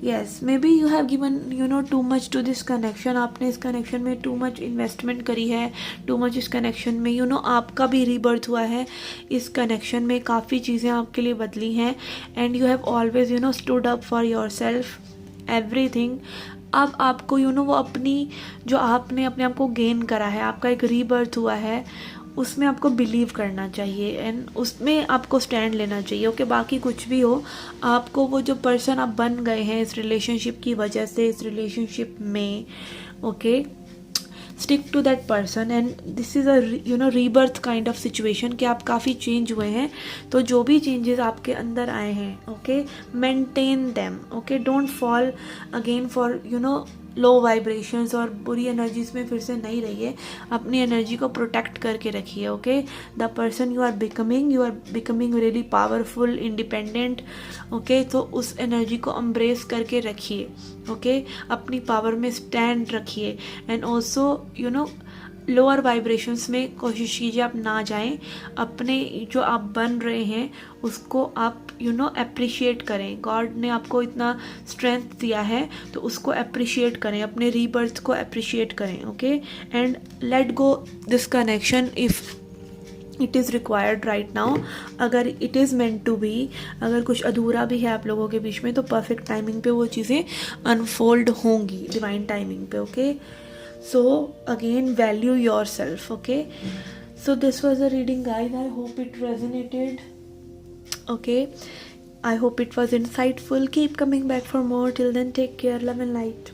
yes, maybe you have given too much to this connection. आपने इस कनेक्शन में टू मच इन्वेस्टमेंट करी है, टू मच इस कनेक्शन में आपका भी रीबर्थ हुआ है. इस कनेक्शन में काफ़ी चीज़ें आपके लिए बदली हैं. And you have always stood up for your self, everything. अब आपको वो अपनी जो आपने अपने आप को गेन करा है, आपका एक रीबर्थ हुआ है, उसमें आपको बिलीव करना चाहिए एंड उसमें आपको स्टैंड लेना चाहिए. ओके, बाकी कुछ भी हो, आपको वो जो पर्सन आप बन गए हैं इस रिलेशनशिप की वजह से, इस रिलेशनशिप में, okay, stick to that person. And this is a rebirth kind of situation कि आप काफ़ी चेंज हुए हैं. तो जो भी चेंजेस आपके अंदर आए हैं, okay, maintain them. Okay, don't fall again for low vibrations और बुरी एनर्जीज में फिर से नहीं रहिए. अपनी एनर्जी को प्रोटेक्ट करके रखिए. Okay, the person you are becoming really powerful, independent. ओके, तो उस एनर्जी को एम्ब्रेस करके रखिए. ओके, अपनी पावर में स्टैंड रखिए. एंड ऑल्सो लोअर वाइब्रेशंस में कोशिश कीजिए आप ना जाएं. अपने जो आप बन रहे हैं उसको आप अप्रिशिएट करें. गॉड ने आपको इतना स्ट्रेंथ दिया है तो उसको अप्रिशिएट करें, अपने रीबर्थ को अप्रिशिएट करें. Okay, and let go this connection. If it is required right now. अगर it is meant to be, अगर कुछ अधूरा भी है आप लोगों के बीच में, तो परफेक्ट टाइमिंग पे वो चीज़ें अनफोल्ड होंगी, डिवाइन टाइमिंग पे. Okay, so again value your self. Okay, so this was a reading, guys. I hope it resonated. Okay, I hope it was insightful. Keep coming back for more. Till then, take care, love and light.